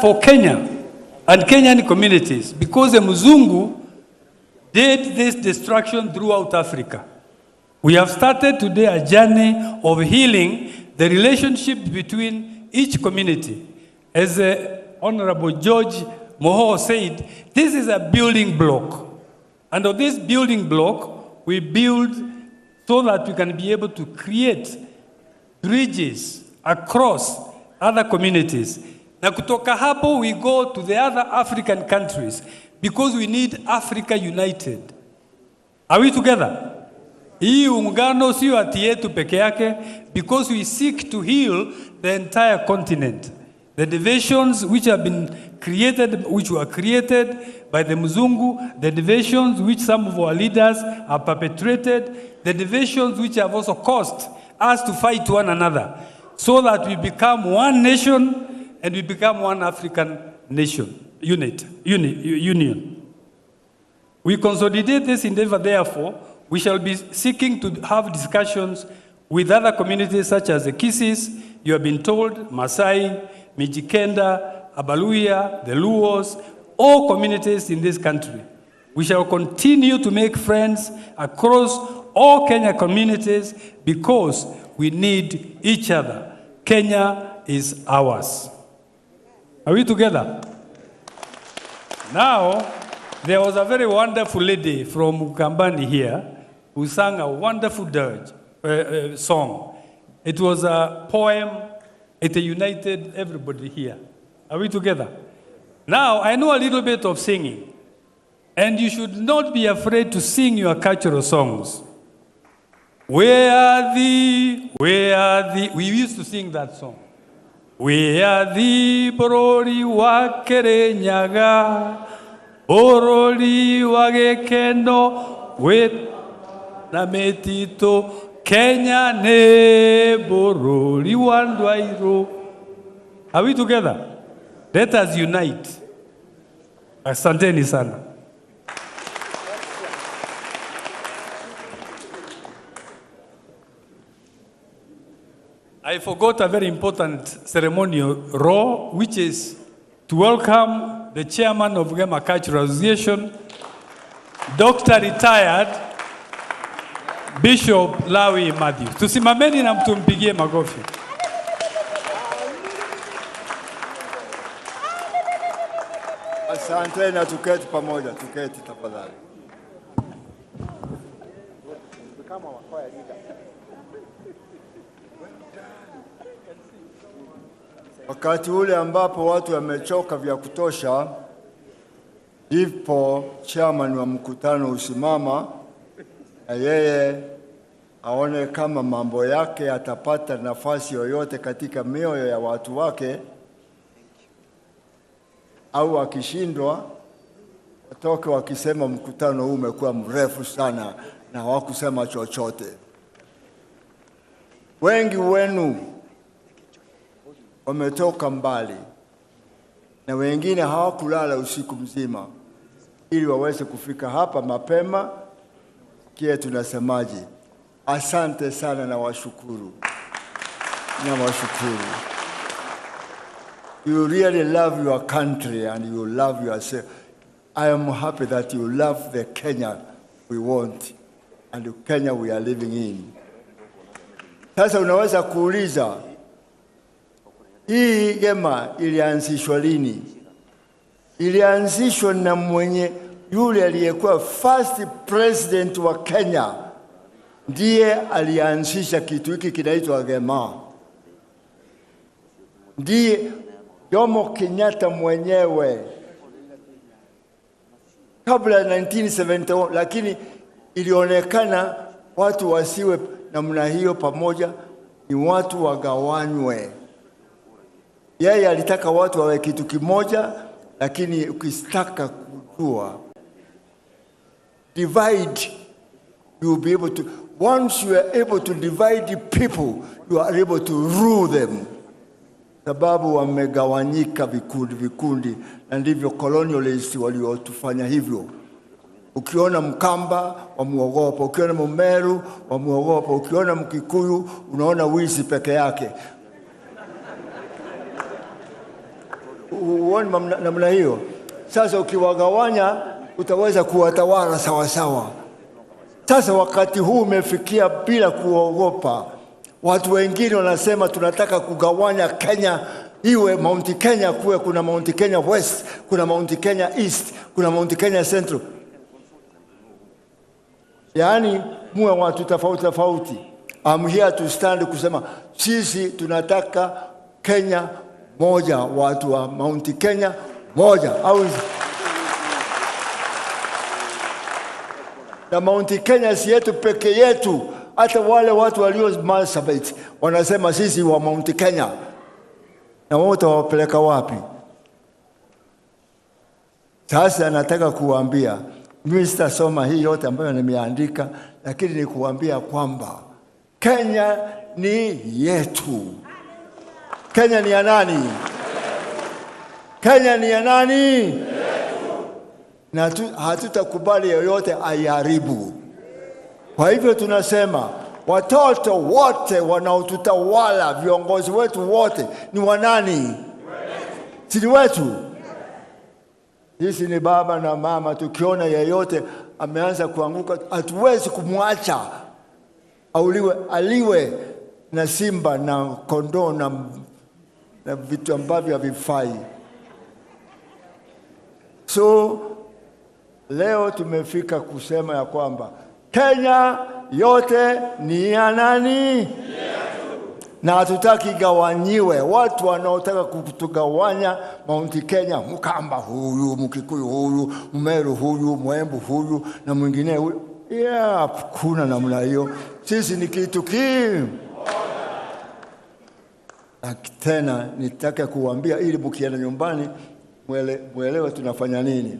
for Kenya and Kenyan communities, because the Muzungu did this destruction throughout Africa. We have started today a journey of healing the relationship between each community. As Honorable George Moho said, this is a building block. And on this building block, we build so that we can be able to create bridges across other communities. Na kutoka hapo, we go to the other African countries because we need Africa united. Are we together? Hii ungano sio ati yetu peke yake, because we seek to heal the entire continent. The divisions which have been created, which were created by the Muzungu, the divisions which some of our leaders have perpetrated, the divisions which have also caused us to fight one another, so that we become one nation and we become one African nation, union. We consolidate this endeavor, therefore, we shall be seeking to have discussions with other communities such as the Kisis, you have been told, Masai, Mijikenda, Abaluya, the Luos, all communities in this country. We shall continue to make friends across all Kenya communities because we need each other. Kenya is ours. Are we together? Now, there was a very wonderful lady from Ukambani here who sang a wonderful dirge, song. It was a poem. It united everybody here. Are we together? Now, I know a little bit of singing. And you should not be afraid to sing your cultural songs. Where are thee? Where are thee? We used to sing that song. Where are thee, Borori wa Kerenyaga, Borori wa Gekeno, with Nametito, Kenya ne Borori wa Ndwairo. Are we together? Let us unite. Asanteni sana. I forgot a very important ceremonial role, which is to welcome the chairman of Gema Cultural Association, Dr. Retired Bishop Lawi Matthew. Tusimameni na mtumpigie makofi. Asante na tuketi pamoja, tuketi tafadhali. Wakati ule ambapo watu wamechoka vya kutosha, ndipo chairman wa mkutano usimama na yeye aone kama mambo yake atapata nafasi yoyote katika mioyo ya watu wake, au akishindwa watoke wakisema mkutano huu umekuwa mrefu sana na hawakusema chochote. Wengi wenu wametoka mbali na wengine hawakulala usiku mzima ili waweze kufika hapa mapema. Kia tunasemaje? Asante sana na washukuru. Na washukuru. You really love your country and you love yourself. I am happy that you love the Kenya we want and the Kenya we are living in. Sasa unaweza kuuliza, hii Gema ilianzishwa lini? Ilianzishwa na mwenye yule aliyekuwa first president wa Kenya. Ndiye alianzisha kitu hiki kinaitwa Gema. Ndiye Jomo Kenyatta mwenyewe kabla ya 1971, lakini ilionekana watu wasiwe namna hiyo pamoja, ni watu wagawanywe. Yeye alitaka watu wawe kitu kimoja, lakini ukitaka kujua divide, you will be able to, once you are able to divide the people, you are able to rule them. Sababu wamegawanyika vikundi, na ndivyo colonialists waliotufanya hivyo. Ukiona Mkamba wamuogopa, ukiona Mmeru wamuogopa, ukiona Mkikuyu unaona wizi peke yake. Uone namna hiyo. Sasa ukiwagawanya utaweza kuwatawala sawa sawa. Sasa wakati huu umefikia bila kuogopa. Watu wengine wanasema tunataka kugawanya Kenya iwe Mount Kenya, kuwe kuna Mount Kenya West, kuna Mount Kenya East, kuna Mount Kenya Central. Yaani muwe watu tofauti tofauti. I'm here to stand kusema sisi tunataka Kenya moja, watu wa Mount Kenya moja. Au na Mount Kenya si yetu peke yetu, hata wale watu walio Marsabit wanasema sisi wa Mount Kenya. Na wote wapeleka wapi? Sasa nataka kuambia, mimi sitasoma hii yote ambayo nimeandika, lakini ni kuambia kwamba Kenya ni yetu. Kenya ni ya nani? Kenya ni ya nani? Na hatutakubali yoyote aiharibu. Kwa hivyo tunasema watoto wote wanaotutawala, viongozi wetu wote ni wanani? Si ni wetu? Sisi ni baba na mama. Tukiona yeyote ameanza kuanguka, hatuwezi kumwacha aliwe na simba na kondoo na vitu ambavyo havifai. So leo tumefika kusema ya kwamba Kenya yote ni ya nani? Na hatutaki gawanyiwe. Watu wanaotaka kutugawanya Mount Kenya, Mkamba huyu, Mkikuyu huyu, Mmeru huyu, Mwembu huyu na mwingine huyu. Kuna namna hiyo. Sisi ni kitu kimoja. Tena nitaka kuambia ili mkienda nyumbani muelewe tunafanya nini.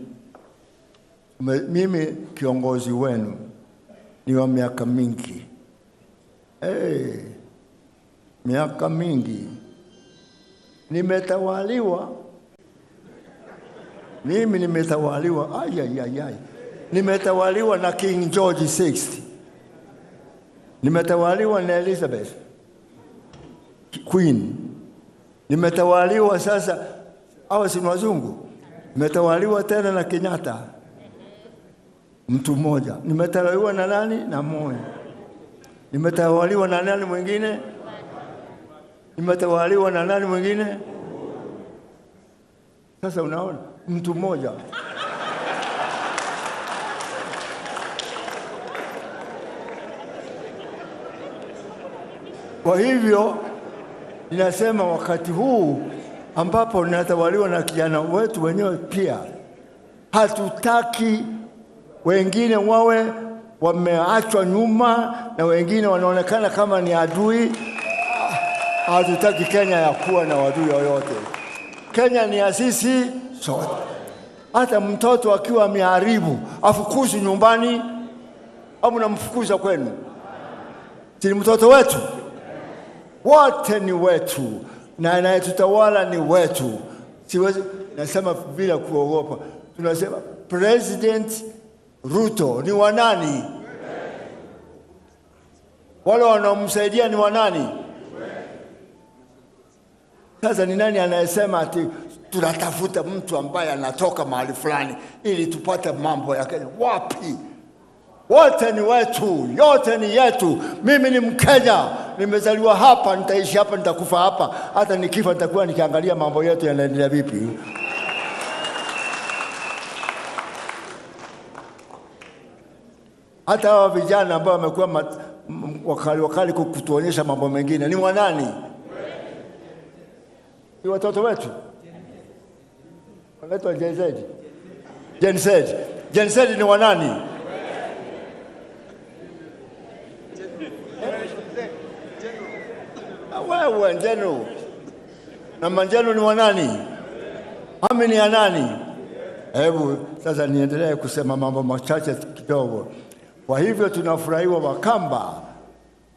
Mimi kiongozi wenu ni wa miaka mingi. Miaka mingi. Nimetawaliwa. Mimi nimetawaliwa. Nimetawaliwa na King George VI. Nimetawaliwa na Elizabeth Queen. Nimetawaliwa sasa, hawa si wazungu. Nimetawaliwa tena na Kenyatta, mtu mmoja. Nimetawaliwa na nani? Na Moi. Nimetawaliwa na nani mwingine? Nimetawaliwa na nani mwingine? Sasa unaona, mtu mmoja. Kwa hivyo ninasema wakati huu ambapo ninatawaliwa na kijana wetu wenyewe pia, hatutaki wengine wawe wameachwa nyuma na wengine wanaonekana kama ni adui. Hatutaki Kenya ya kuwa na adui yoyote. Kenya ni ya sisi sote. Hata mtoto akiwa ameharibu afukuzi nyumbani, au mnamfukuza kwenu? Si mtoto wetu? Wote ni wetu, na anayetutawala ni wetu. Siwezi nasema bila kuogopa. Tunasema President Ruto ni wa nani? Wale wanaomsaidia ni wa nani? Sasa ni nani anayesema ati tunatafuta mtu ambaye anatoka mahali fulani ili tupate mambo ya Kenya? Wapi? Wote ni wetu, yote ni yetu. Mimi ni Mkenya, nimezaliwa hapa, nitaishi hapa, nitakufa hapa. Hata nikifa nitakuwa nikiangalia mambo yetu yanaendelea vipi. Hata hawa vijana ambao wamekuwa wakali kutuonyesha mambo mengine ni wanani? Ni watoto wetu. Wanaitwa Gen Z. Gen Z ni wanani? Wewe njeno. Na manjeno ni wanani? Hami ni ya nani? Hebu sasa niendelee kusema mambo machache kidogo. Kwa hivyo tunafurahiwa Wakamba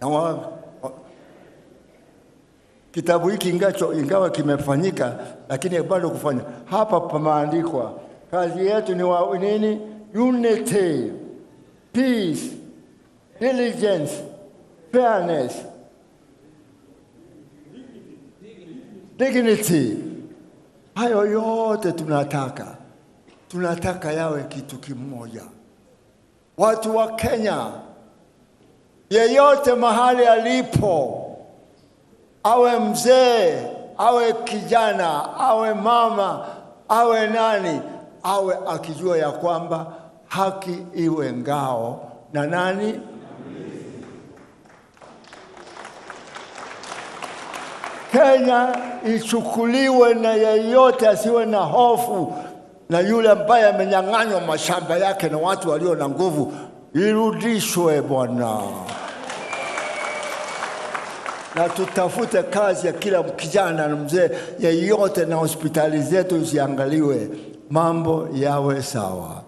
na kitabu hiki ingawa kimefanyika, lakini bado kufanya. Hapa pameandikwa kazi yetu ni nini? Unity, peace, diligence, fairness, dignity. Hayo yote tunataka yawe kitu kimoja. Watu wa Kenya, yeyote mahali alipo, awe mzee, awe kijana, awe mama, awe nani, awe akijua ya kwamba haki iwe ngao na nani? Kenya ichukuliwe na yeyote, asiwe na hofu. Na yule ambaye amenyang'anywa mashamba yake na watu walio na nguvu, irudishwe Bwana. Na tutafute kazi ya kila kijana na mzee yeyote, na hospitali zetu ziangaliwe, mambo yawe sawa.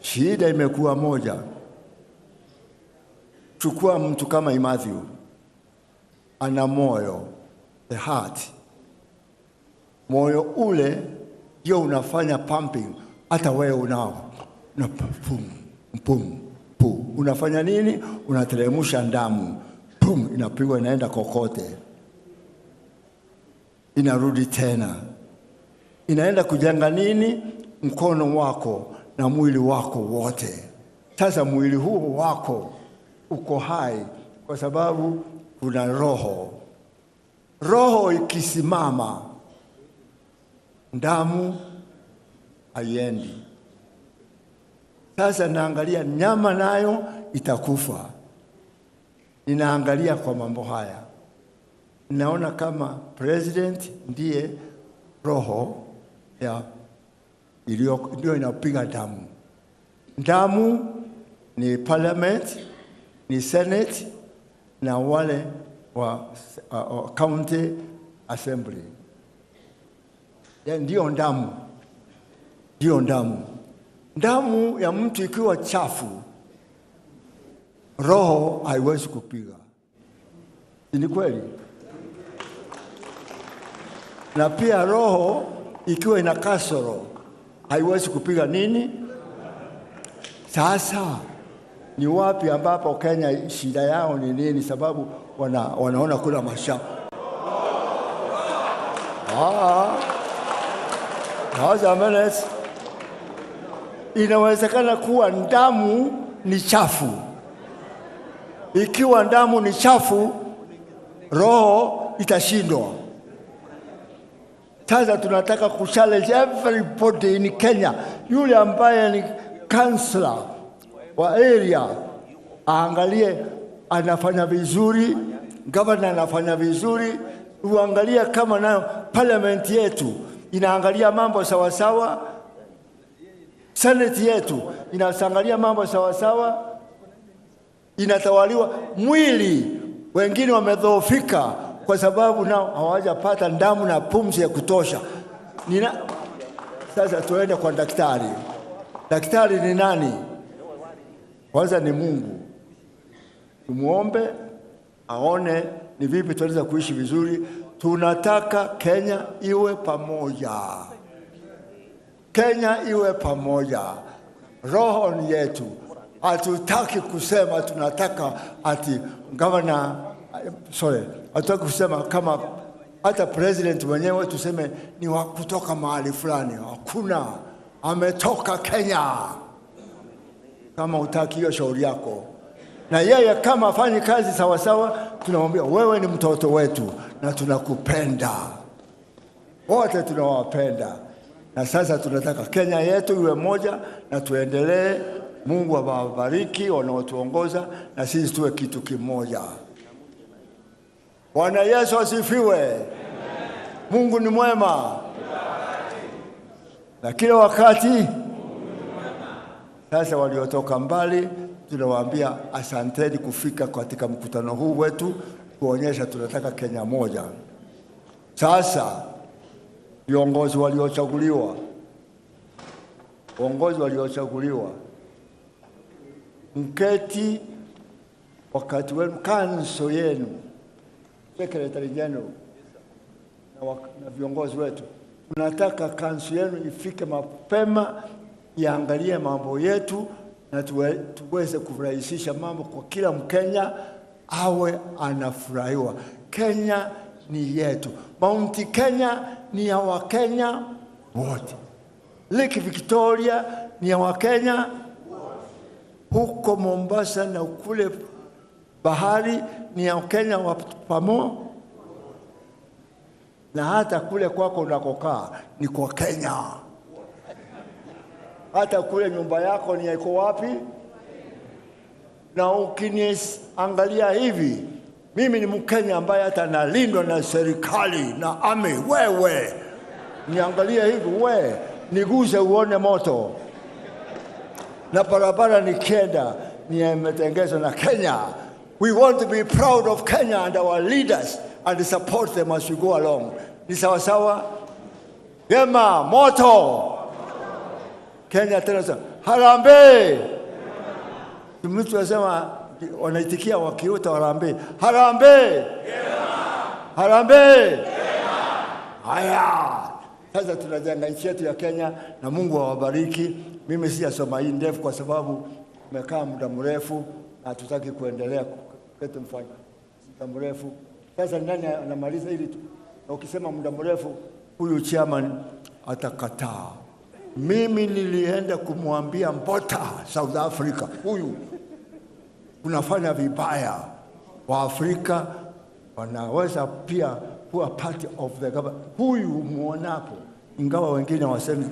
Shida imekuwa moja. Chukua mtu kama Matthew, ana moyo, the heart. Moyo ule ndio unafanya pumping, hata wewe unao na pum. Unafanya nini? Unateremsha damu, pum, inapigwa inaenda kokote, inarudi tena, inaenda kujenga nini? Mkono wako na mwili wako wote. Sasa mwili huu wako uko hai kwa sababu kuna roho. Roho ikisimama, damu haiendi. Sasa naangalia nyama nayo itakufa. Ninaangalia kwa mambo haya. Naona kama president ndiye roho ya ndio inapiga damu. Damu ni parliament, ni senate na wale wa county assembly. Ndio damu. Ndio damu. Damu ya mtu ikiwa chafu, roho haiwezi kupiga. Ni kweli? Na pia roho ikiwa ina kasoro haiwezi kupiga nini? Sasa ni wapi ambapo Kenya shida yao ni nini? Sababu wanaona kuna mashamba. Inawezekana kuwa damu ni chafu. Ikiwa damu ni chafu, roho itashindwa. Sasa tunataka kuchallenge everybody in Kenya. Yule ambaye ni councillor wa area aangalie anafanya vizuri, governor anafanya vizuri. Uangalie kama nayo parliament yetu inaangalia mambo sawa sawa, senate yetu inaangalia mambo sawa sawa, inatawaliwa. Mwili wengine wamedhoofika kwa sababu nao hawajapata damu na pumzi ya kutosha. Sasa tuende kwa daktari. Daktari ni nani? Kwanza ni Mungu. Tumuombe aone ni vipi tunaweza kuishi vizuri. Tunataka Kenya iwe pamoja. Kenya iwe pamoja. Roho ni yetu. Hatutaki kusema tunataka ati governor, hatutaki kusema kama hata president mwenyewe tuseme ni wa kutoka mahali fulani. Hakuna, ametoka Kenya. Kama utaki hiyo shauri yako. Na yeye kama afanye kazi sawa sawa, tunamwambia wewe ni mtoto wetu na tunakupenda. Wote tunawapenda. Na sasa tunataka Kenya yetu iwe moja na tuendelee. Mungu awabariki wanaotuongoza na sisi tuwe kitu kimoja. Bwana Yesu asifiwe. Amen. Mungu ni mwema. Na kila wakati. Sasa waliotoka mbali tunawaambia asanteni kufika katika mkutano huu wetu, kuonyesha tunataka Kenya moja. Sasa viongozi waliochaguliwa, mketi wakati wenu, kanso yenu, secretary general na viongozi wetu, tunataka kanso yenu ifike mapema, iangalie mambo yetu na tuweze kurahisisha mambo kwa kila Mkenya awe anafurahiwa. Kenya ni yetu. Mount Kenya ni ya Wakenya wote. Lake Victoria ni ya Wakenya, huko Mombasa na kule bahari ni ya Wakenya wa pamo, na hata kule kwako unakokaa ni kwa Kenya. Hata kule nyumba yako ni iko wapi? Na ukiniangalia hivi, mimi ni Mkenya ambaye hata nalindwa na serikali na ame. Wewe niangalia hivi, niguze uone moto. Na barabara nikienda ni imetengezwa na Kenya. We want to be proud of Kenya and our leaders and support them as we go along. Ni sawa sawa? Gema, moto. Kenya tena sasa, harambee. Mtu anasema wanaitikia wakiuta harambee. Harambee. Harambee. Haya. Sasa tunajenga nchi yetu ya Kenya na Mungu awabariki. Mimi sijasoma hii ndefu kwa sababu tumekaa muda mrefu na tutaki kuendelea kwetu mfanya muda mrefu. Sasa nani anamaliza hili tu? Na ukisema muda mrefu huyu chairman atakataa. Mimi nilienda kumwambia Mbota South Africa, huyu unafanya vibaya. Wa Afrika wanaweza pia kuwa part of the government. Huyu muonapo, ingawa wengine wasemi.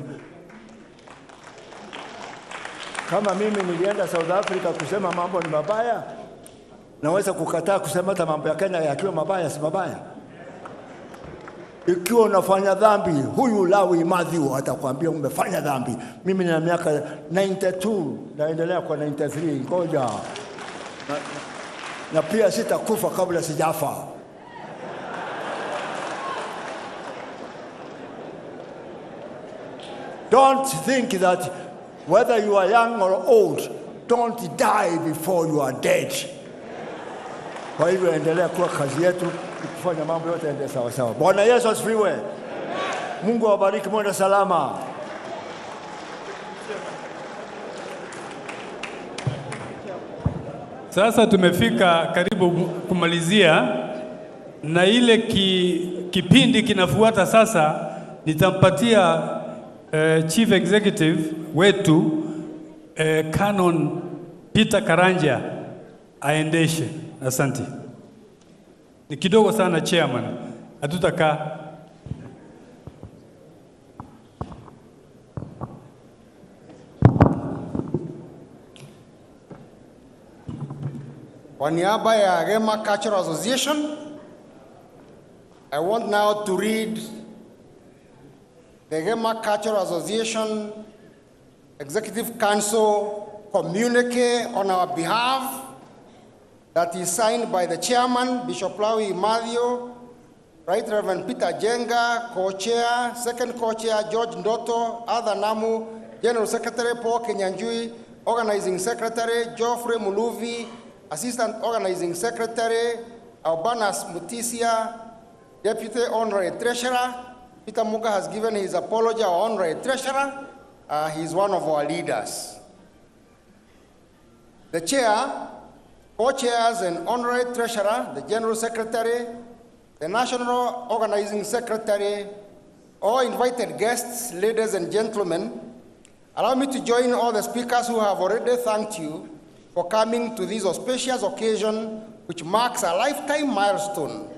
Kama mimi nilienda South Africa kusema mambo ni mabaya, naweza kukataa kusema hata mambo ya Kenya yakiwa mabaya si mabaya. Ikiwa unafanya dhambi, huyu Lawi Matthew atakwambia umefanya dhambi. Mimi nina miaka 92, naendelea kwa 93, ngoja. Na pia sitakufa kabla sijafa. Don't think that whether you are young or old, don't die before you are dead. Kwa hivyo endelea kuwa kazi yetu kufanya mambo yote ende sawa sawa. Bwana Yesu asifiwe. Mungu awabariki, mwende salama. Sasa tumefika karibu kumalizia, na ile kipindi kinafuata sasa nitampatia Chief Executive wetu Canon Peter Karanja aendeshe. Asante. Ni kidogo sana chairman, hatutakaa. Kwa niaba ya Gema Cultural Association, I want now to read the Gema Cultural Association Executive Council communique on our behalf that is signed by the chairman, Bishop Lawi Matthew, Right Reverend Peter Jenga, co-chair, second co-chair George Ndoto, Arthur Namu, General Secretary Paul Kenyanjui, Organizing Secretary Geoffrey Muluvi, Assistant Organizing Secretary Albanas Mutisia, Deputy Honorary Treasurer. Peter Muga has given his apology, our Honorary Treasurer. He's one of our leaders. The chair, co-chairs and Honorary Treasurer, the General Secretary, the National Organizing Secretary, all invited guests, ladies and gentlemen, allow me to join all the speakers who have already thanked you for coming to this auspicious occasion, which marks a lifetime milestone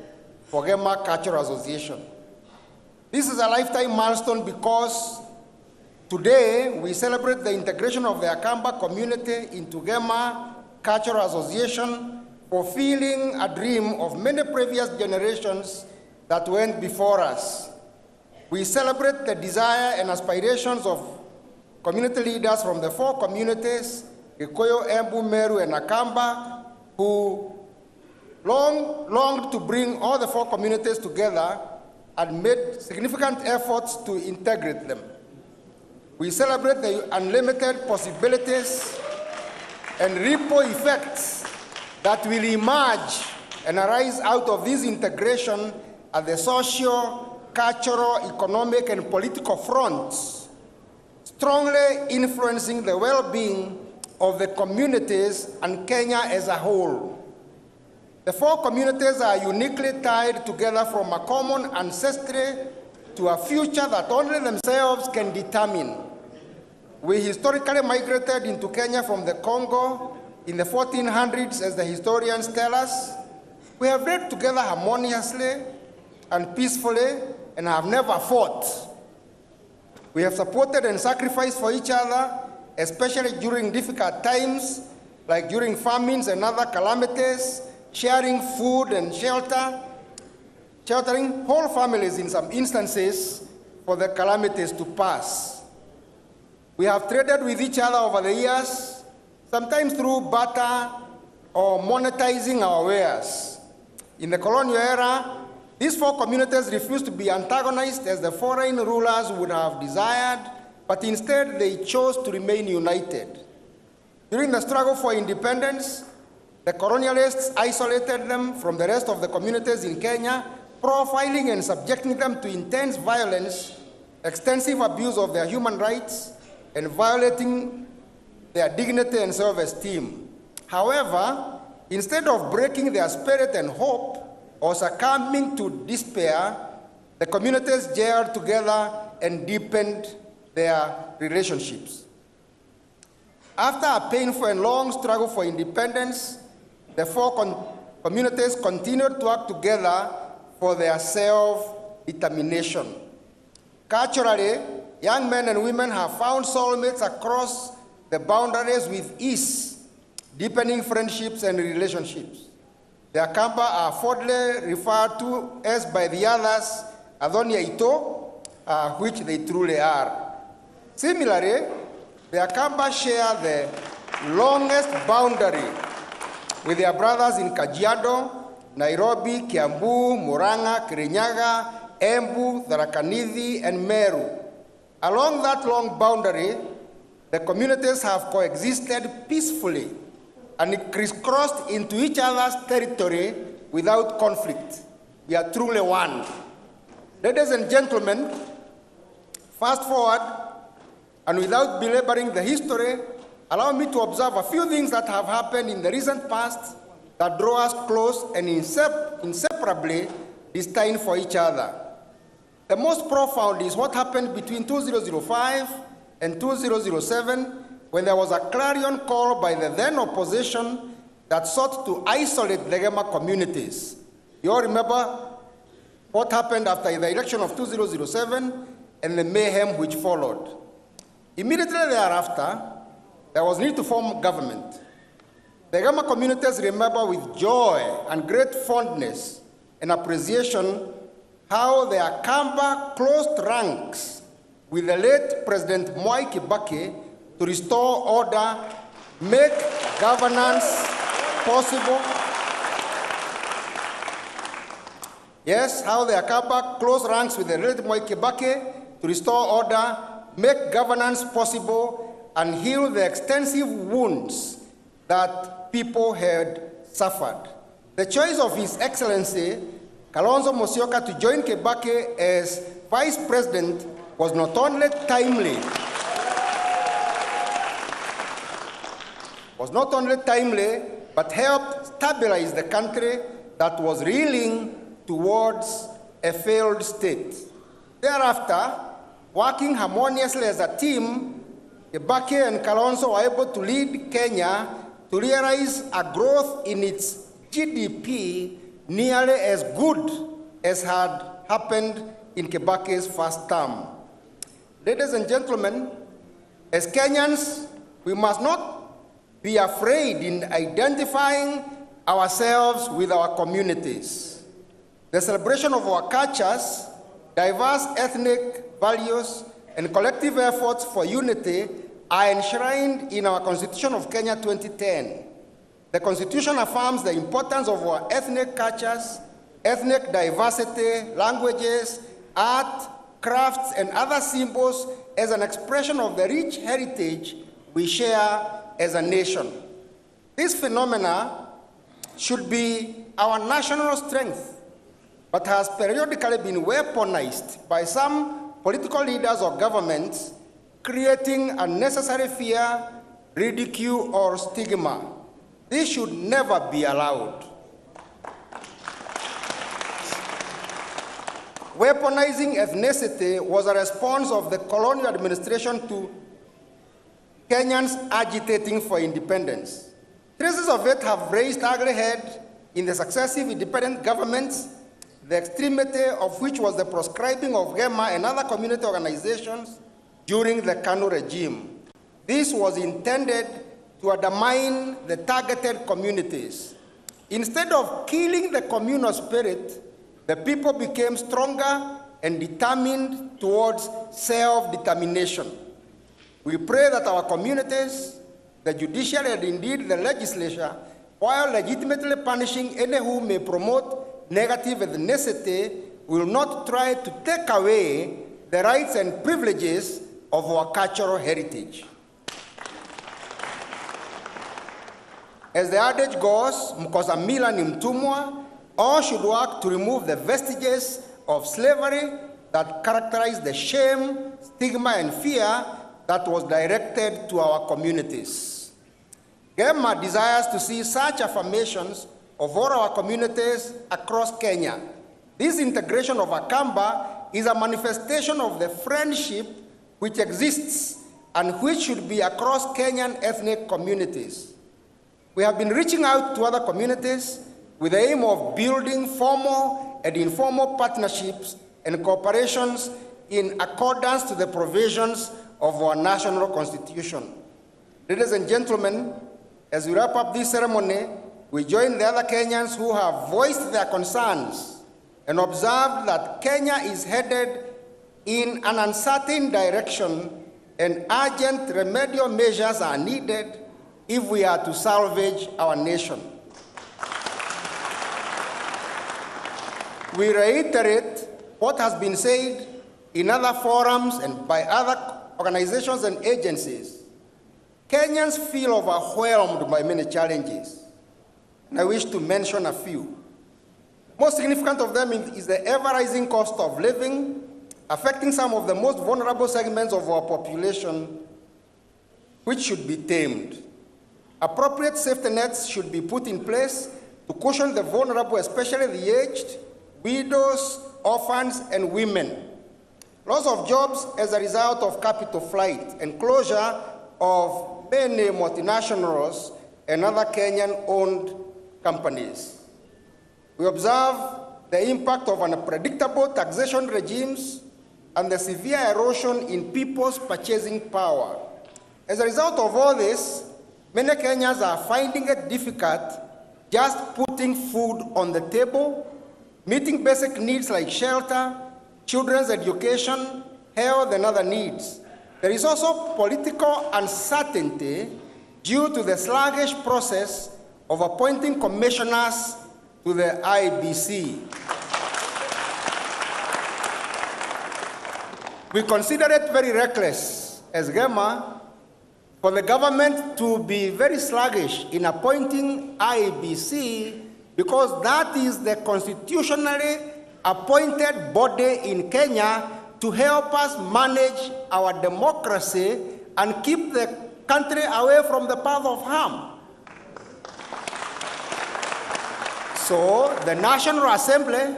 for Gema Cultural Association. This is a lifetime milestone because today we celebrate the integration of the Kamba community into Gema Cultural Association, fulfilling a dream of many previous generations that went before us. We celebrate the desire and aspirations of community leaders from the four communities, Gikuyu, Embu, Meru, and Kamba, who longed to bring all the four communities together and made significant efforts to integrate them. We celebrate the unlimited possibilities and ripple effects that will emerge and arise out of this integration at the social, cultural, economic, and political fronts, strongly influencing the well-being of the communities and Kenya as a whole. The four communities are uniquely tied together from a common ancestry to a future that only themselves can determine. We historically migrated into Kenya from the Congo in the 1400s, as the historians tell us. We have lived together harmoniously and peacefully and have never fought. We have supported and sacrificed for each other, especially during difficult times, like during famines and other calamities, sharing food and sheltering whole families in some instances for the calamities to pass. We have traded with each other over the years, sometimes through barter or monetizing our wares. In the colonial era, these four communities refused to be antagonized as the foreign rulers would have desired, but instead they chose to remain united. During the struggle for independence, the colonialists isolated them from the rest of the communities in Kenya, profiling and subjecting them to intense violence, extensive abuse of their human rights, and violating their dignity and self-esteem. However, instead of breaking their spirit and hope or succumbing to despair, the communities gelled together and deepened their relationships. After a painful and long struggle for independence, the four communities continued to work together for their self-determination. Culturally, young men and women have found soulmates across the boundaries with ease, deepening friendships and relationships. The Kamba are fondly referred to as by the others, Adhonia Ito, which they truly are. Similarly, the Kamba share the longest boundary with their brothers in Kajiado, Nairobi, Kiambu, Murang'a, Kirinyaga, Embu, Tharaka Nithi, and Meru. Along that long boundary, the communities have coexisted peacefully and crisscrossed into each other's territory without conflict. We are truly one. Ladies and gentlemen, fast forward, and without belaboring the history, allow me to observe a few things that have happened in the recent past that draw us close and inseparably destined for each other. The most profound is what happened between 2005 and 2007, when there was a clarion call by the then opposition that sought to isolate the Gema communities. You all remember what happened after the election of 2007 and the mayhem which followed. Immediately thereafter, there was need to form government. The Gema communities remember with joy and great fondness and appreciation how their Kamba closed ranks with the late President Mwai Kibaki to restore order, make governance possible. Yes, how the Kamba closed ranks with the late Mwai Kibaki to restore order, make governance possible, and heal the extensive wounds that people had suffered. The choice of His Excellency Kalonzo Musyoka to join Kibaki as Vice President was not only timely, but helped stabilize the country that was reeling towards a failed state. Thereafter, working harmoniously as a team, Kibaki and Kalonzo were able to lead Kenya to realize a growth in its GDP nearly as good as had happened in Kibaki's first term. Ladies and gentlemen, as Kenyans, we must not be afraid in identifying ourselves with our communities. The celebration of our cultures, diverse ethnic values, and collective efforts for unity are enshrined in our Constitution of Kenya 2010. The Constitution affirms the importance of our ethnic cultures, ethnic diversity, languages, art, crafts, and other symbols as an expression of the rich heritage we share as a nation. This phenomena should be our national strength, but has periodically been weaponized by some political leaders or governments, creating unnecessary fear, ridicule, or stigma. This should never be allowed. weaponizing ethnicity was a response of the colonial administration to Kenyans agitating for independence. Traces of it have raised ugly head in the successive independent governments, the extremity of which was the proscribing of Gema and other community organizations during the Kanu regime. This was intended to undermine the targeted communities. Instead of killing the communal spirit, the people became stronger and determined towards self-determination. We pray that our communities, the judiciary, and indeed the legislature, while legitimately punishing any who may promote negative ethnicity, will not try to take away the rights and privileges of our cultural heritage. As the adage goes, mkosa mila ni mtumwa, all should work to remove the vestiges of slavery that characterize the shame, stigma, and fear that was directed to our communities. Gema desires to see such affirmations of all our communities across Kenya. This integration of a Kamba is a manifestation of the friendship which exists and which should be across Kenyan ethnic communities. We have been reaching out to other communities with the aim of building formal and informal partnerships and cooperations in accordance to the provisions of our national constitution. Ladies and gentlemen, as we wrap up this ceremony, we join the other Kenyans who have voiced their concerns and observed that Kenya is headed in an uncertain direction and urgent remedial measures are needed if we are to salvage our nation. We reiterate what has been said in other forums and by other organizations and agencies. Kenyans feel overwhelmed by many challenges, and I wish to mention a few. Most significant of them is the ever-rising cost of living, affecting some of the most vulnerable segments of our population, which should be tamed. Appropriate safety nets should be put in place to cushion the vulnerable, especially the aged, widows, orphans, and women. Loss of jobs as a result of capital flight and closure of many multinationals and other Kenyan-owned companies. We observe the impact of unpredictable taxation regimes and the severe erosion in people's purchasing power. As a result of all this, many Kenyans are finding it difficult just putting food on the table, meeting basic needs like shelter, children's education, health, and other needs. There is also political uncertainty due to the sluggish process of appointing commissioners to the IBC. We consider it very reckless as Gema for the government to be very sluggish in appointing IBC because that is the constitutionally appointed body in Kenya to help us manage our democracy and keep the country away from the path of harm. So the National Assembly,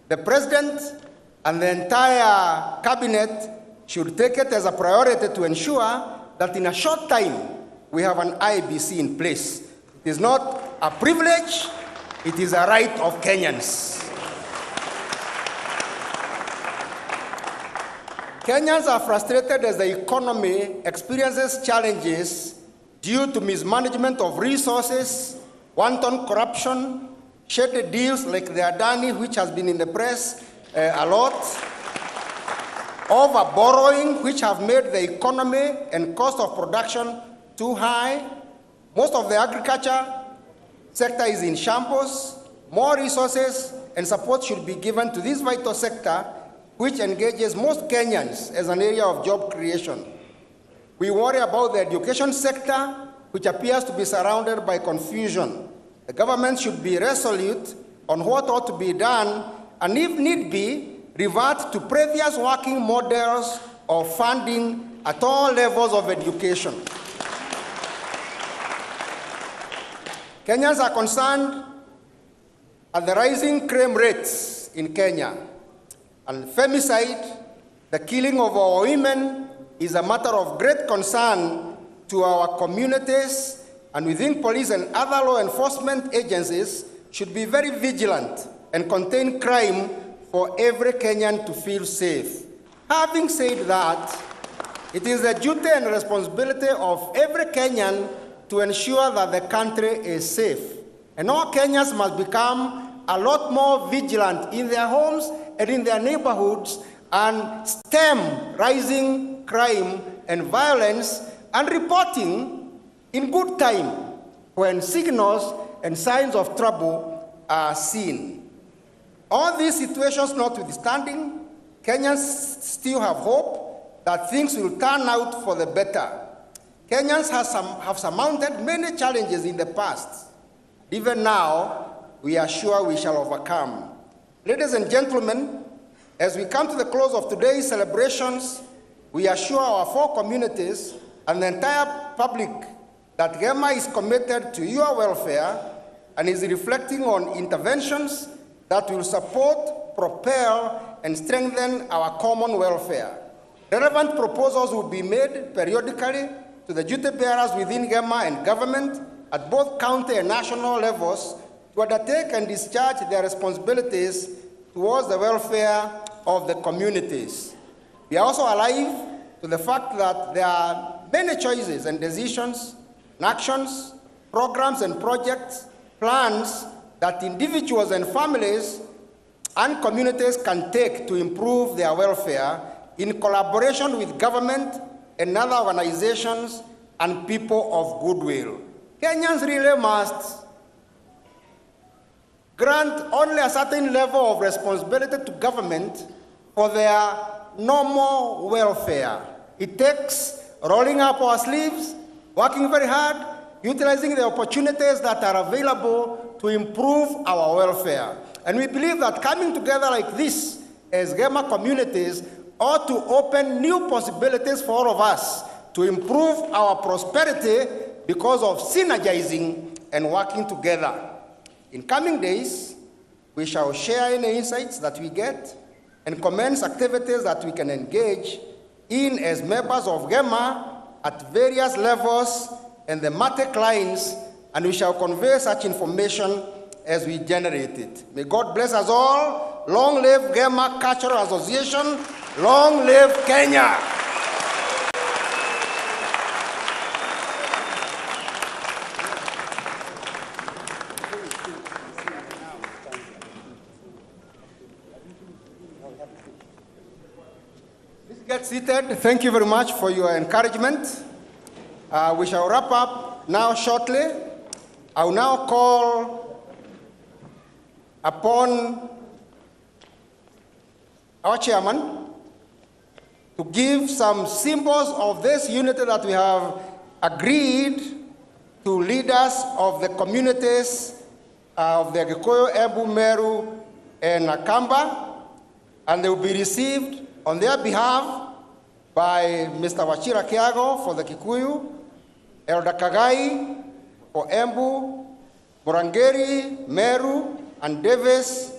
the President, and the entire cabinet should take it as a priority to ensure that in a short time we have an IBC in place. It is not a privilege, it is a right of Kenyans. Kenyans are frustrated as the economy experiences challenges due to mismanagement of resources, wanton corruption, shady deals like the Adani, which has been in the press a lot, over borrowing, which have made the economy and cost of production too high. Most of the agriculture sector is in shambles. More resources and support should be given to this vital sector, which engages most Kenyans as an area of job creation. We worry about the education sector, which appears to be surrounded by confusion. The government should be resolute on what ought to be done, and if need be, revert to previous working models of funding at all levels of education. Kenyans are concerned at the rising crime rates in Kenya. and femicide, the killing of our women, is a matter of great concern to our communities, and we think police and other law enforcement agencies should be very vigilant and contain crime for every Kenyan to feel safe. Having said that, it is the duty and responsibility of every Kenyan to ensure that the country is safe. And all Kenyans must become a lot more vigilant in their homes and in their neighborhoods and stem rising crime and violence and reporting in good time when signals and signs of trouble are seen. All these situations notwithstanding, Kenyans still have hope that things will turn out for the better. Kenyans have surmounted many challenges in the past. Even now, we are sure we shall overcome. Ladies and gentlemen, as we come to the close of today's celebrations, we assure our four communities and the entire public that Gema is committed to your welfare and is reflecting on interventions that will support, propel, and strengthen our common welfare. Relevant proposals will be made periodically to the duty bearers within Gema and government at both county and national levels to undertake and discharge their responsibilities towards the welfare of the communities. We are also alive to the fact that there are many choices and decisions, and actions, programs and projects, plans that individuals and families and communities can take to improve their welfare in collaboration with government and other organizations and people of goodwill. Kenyans really must grant only a certain level of responsibility to government for their normal welfare. It takes rolling up our sleeves, working very hard, utilizing the opportunities that are available to improve our welfare. And we believe that coming together like this as Gema communities ought to open new possibilities for all of us to improve our prosperity because of synergizing and working together. In coming days, we shall share any insights that we get and commence activities that we can engage in as members of Gema at various levels and thematic lines, and we shall convey such information as we generate it. May God bless us all. Long live Gema Cultural Association. Long live Kenya. Please get seated. Thank you very much for your encouragement. We shall wrap up now shortly. I will now call upon our chairman to give some symbols of this unity that we have agreed to leaders of the communities of the Gikuyu, Embu, Meru, and Kamba, and they will be received on their behalf by Mr. Wachira Kiago for the Kikuyu, Elder Kagai for Embu, Murangeri, Meru, and Davis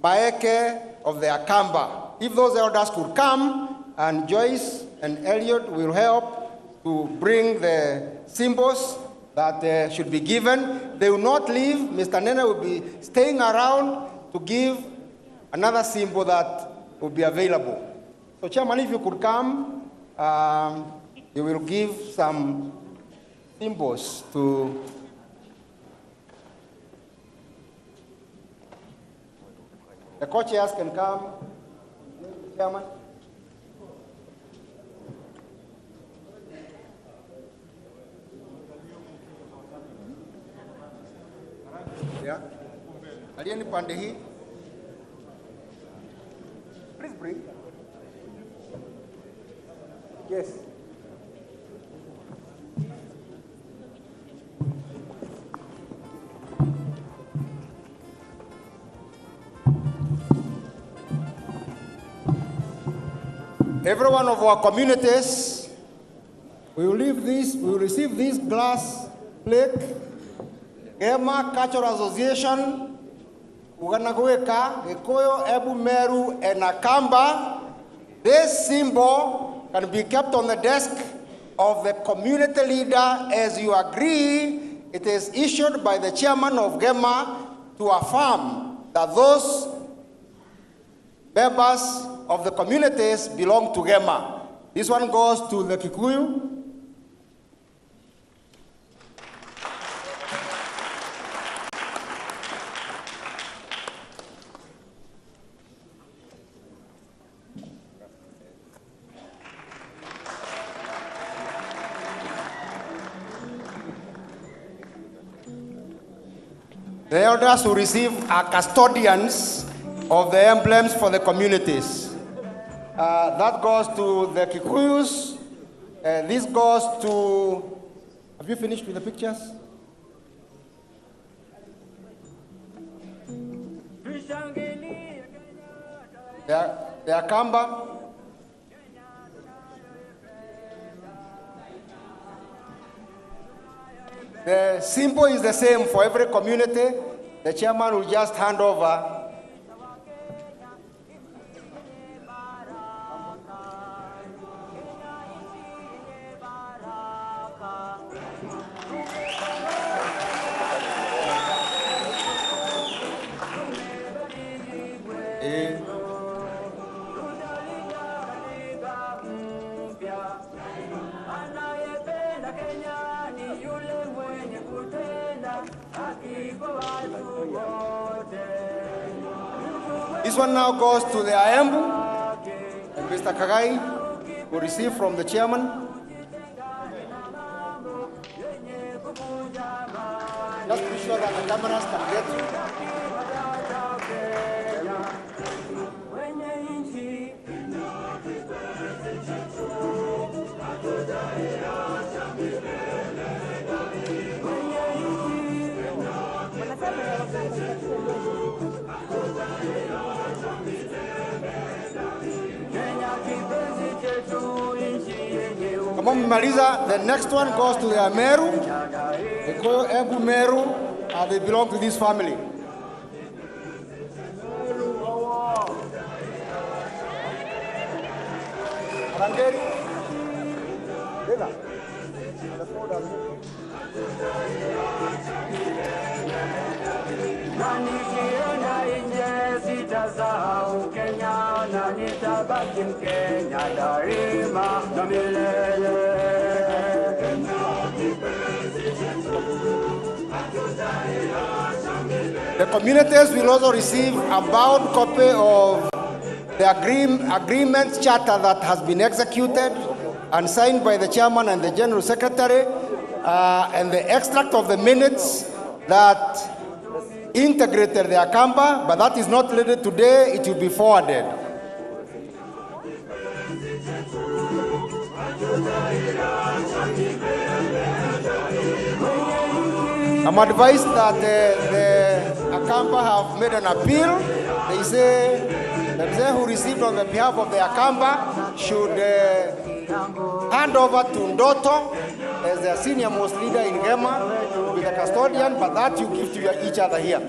Baeke of the Kamba. If those elders could come, and Joyce and Elliot will help to bring the symbols that should be given. They will not leave. Mr. Nene will be staying around to give another symbol that will be available. So, Chairman, if you could come, you will give some symbols to the co-chairs can come. Chairman. Yeah. Alieni pande hii. Please bring. Yes. Every one of our communities, we will receive this glass plate, Gema Cultural Association, Uganagueka, Gikuyu, Ebu Meru, and Kamba. This symbol can be kept on the desk of the community leader as you agree. It is issued by the chairman of Gema to affirm that those members of the communities belong to Gema. This one goes to the Kikuyu. The elders who receive are custodians of the emblems for the communities. That goes to the Kikuyus. This goes to, have you finished with the pictures? They are Kamba. The symbol is the same for every community. The chairman will just hand over. This one now goes to the Aembu, and Mr. Kagai will receive from the chairman. Just be sure that the cameras can get you. Mariza, the next one goes to the Ameru. The Ebu Meru, they belong to this family. The communities will also receive a bound copy of the agreement charter that has been executed and signed by the chairman and the general secretary, and the extract of the minutes that integrated the Kamba, but that is not ready today, it will be forwarded. I'm advised that the Akamba have made an appeal. They say the who received on the behalf of the Akamba should hand over to Ndoto as the senior most leader in Gema with the custodian, but that you give to each other here.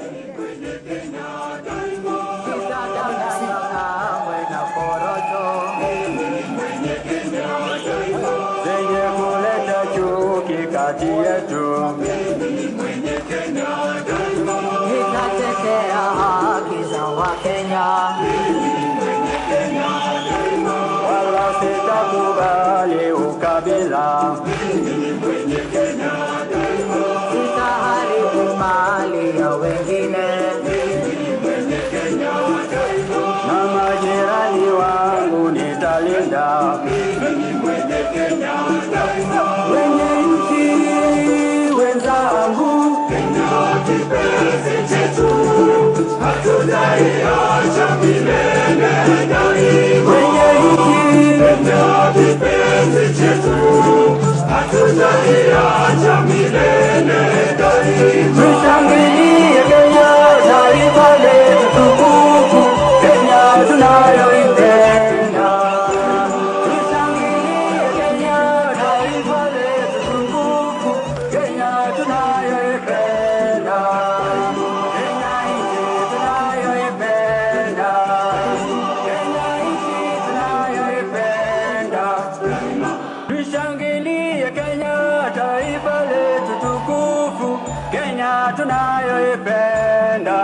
Tushangilie Kenya, taifa letu tukufu, Kenya tunayoipenda,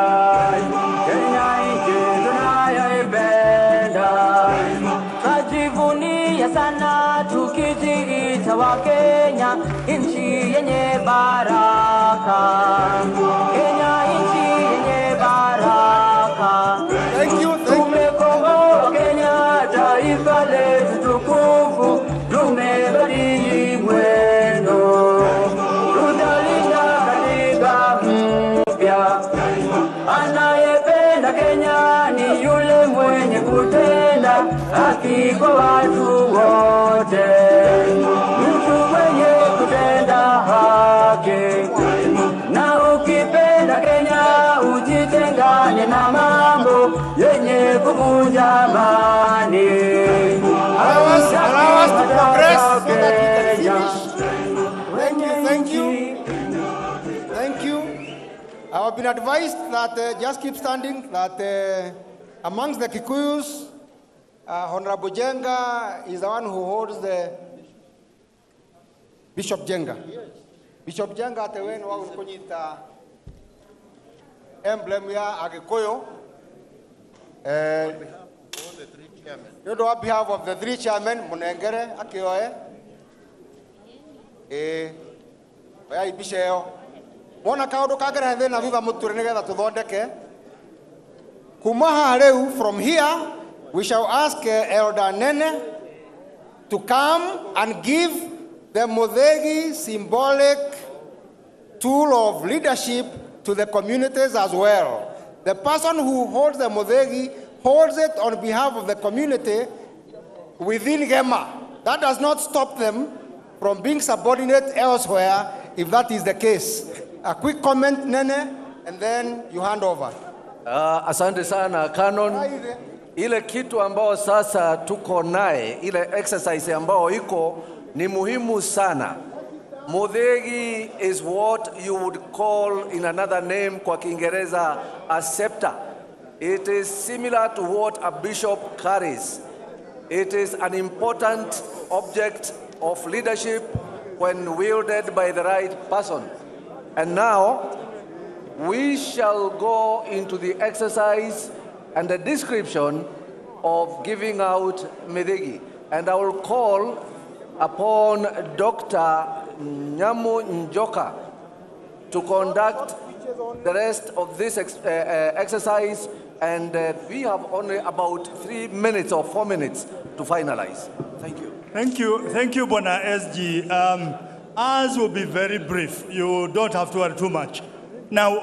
Kenya nchi tunayoipenda. Tujivunia sana tukijiita wa Kenya, nchi yenye baraka, Kenya nchi yenye baraka. Tumekomboa Kenya, taifa letu tukufu, tumebadili mwendo, tutalinda katiba mpya. Anayependa Kenya ni yule mwenye kutenda haki kwa watu wote, mtu mwenye kutenda haki. Na ukipenda Kenya ujitengane na mambo yenye kuvunja amani. Allow us to progress so that we can finish. Thank you. Thank you. I have been advised that just keep standing, that amongst the Kikuyus, Honorable Jenga is the one who holds the Bishop Jenga. Bishop Jenga ateweni wa kunyita emblem ya Agikoyo. On behalf of the three chairmen, Munengere, Akioe, Oya Ibisheo, Mona Kaudo Kagara, and then Aviva Muturenega to Vodeke. Kumaha Reu, from here, we shall ask Elder Nene to come and give the Modegi symbolic tool of leadership to the communities as well. The person who holds the Modegi holds it on behalf of the community within Gema. That does not stop them from being subordinate elsewhere if that is the case. A quick comment, Nene, and then you hand over. Asante sana Canon. Ile kitu ambao sasa tuko naye, ile exercise ambao iko ni muhimu sana. Modegi is what you would call in another name kwa Kiingereza a scepter. It is similar to what a bishop carries. It is an important object of leadership when wielded by the right person. And now, we shall go into the exercise and the description of giving out Medegi. And I will call upon Dr. Nyamu Njoka to conduct the rest of this exercise, and we have only about 3 minutes or 4 minutes to finalize. Thank you. Thank you, Bona SG. Ours will be very brief. You don't have to worry too much. Now,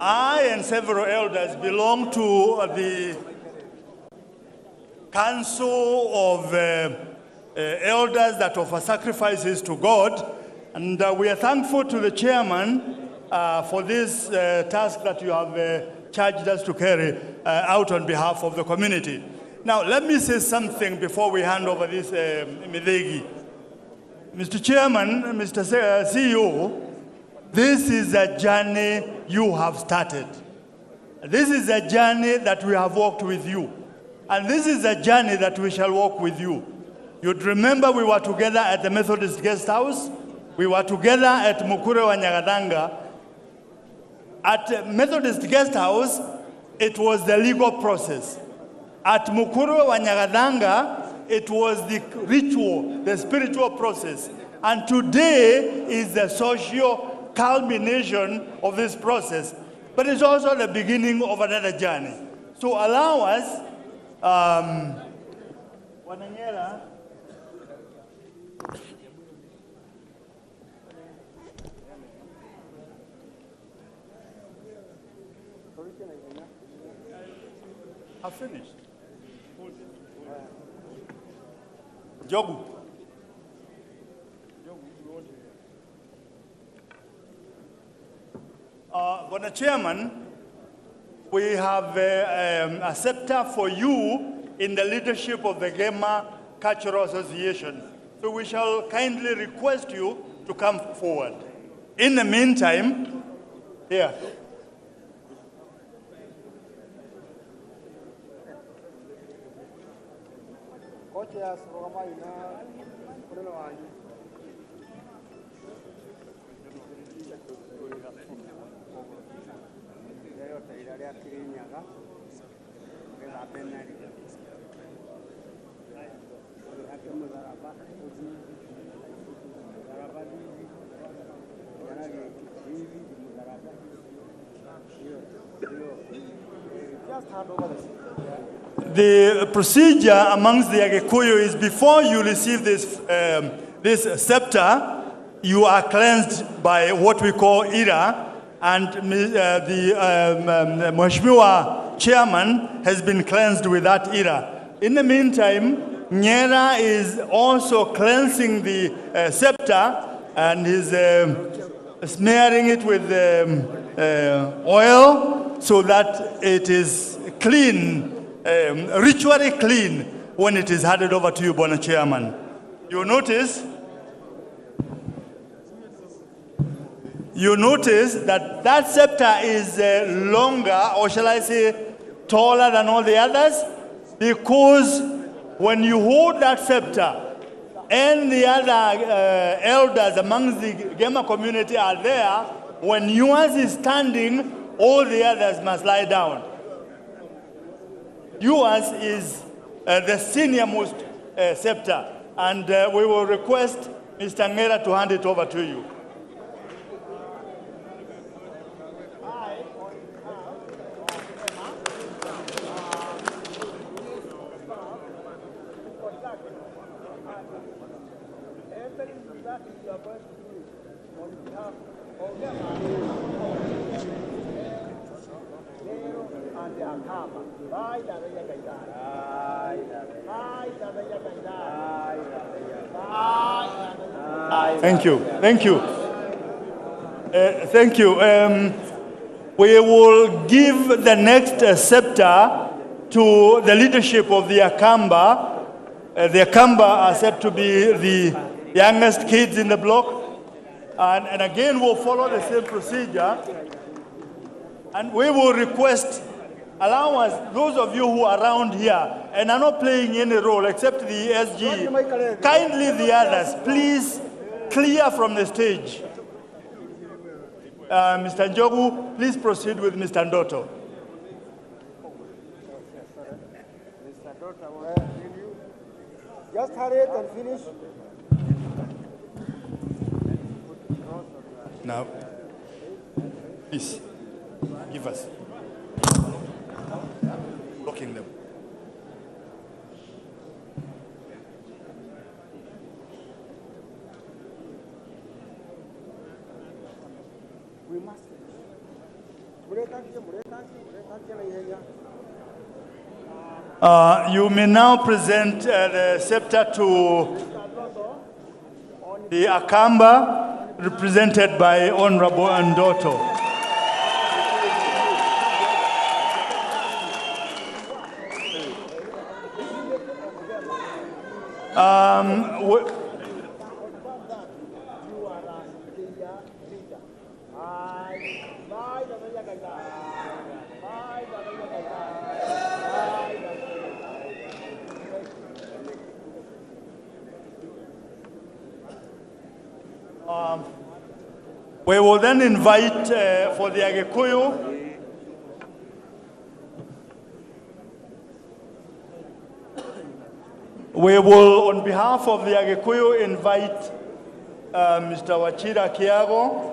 I and several elders belong to the Council of Elders that offer sacrifices to God, and we are thankful to the chairman for this task that you have charged us to carry out on behalf of the community. Now, let me say something before we hand over this Medegi. Mr. Chairman, Mr. CEO, this is a journey you have started. This is a journey that we have walked with you. And this is a journey that we shall walk with you. You'd remember we were together at the Methodist Guest House. We were together at Mukure wa Nyagadanga. At Methodist Guest House, it was the legal process. At Mukure wa Nyagadanga, it was the ritual, the spiritual process. And today is the social culmination of this process. But it's also the beginning of another journey. So allow us, Wananyela, I've finished. Jogu. Bwana Chairman, we have a scepter for you in the leadership of the Gema Cultural Association. So we shall kindly request you to come forward. In the meantime, here. Co-chairs, The procedure amongst the Agikuyu is before you receive this, this scepter, you are cleansed by what we call ira, and the Mheshimiwa chairman has been cleansed with that ira. In the meantime, Nyera is also cleansing the scepter and is smearing it with oil so that it is clean, ritually clean when it is handed over to you, Bwana Chairman. You notice that that scepter is longer, or shall I say taller than all the others, because when you hold that scepter and the other elders amongst the Gema community are there, when yours is standing, all the others must lie down. Yours is the senior most scepter, and we will request Mr. Ngera to hand it over to you. Thank you. Thank you. Thank you. We will give the next scepter to the leadership of the Kamba. The Kamba are said to be the youngest kids in the block. And again, we'll follow the same procedure. And we will request, allow us, those of you who are around here and are not playing any role except the SG, kindly the others, please clear from the stage. Mr. Njogu, please proceed with Mr. Ndoto. Mr. Ndoto, just hurry it and finish. Now, please, give us. Blocking them. We must finish. You may now present the scepter to the Kamba, represented by Honorable Ndoto. We will then invite for the Agikuyu, we will, on behalf of the Agikuyu, invite Mr. Wachira Kiago,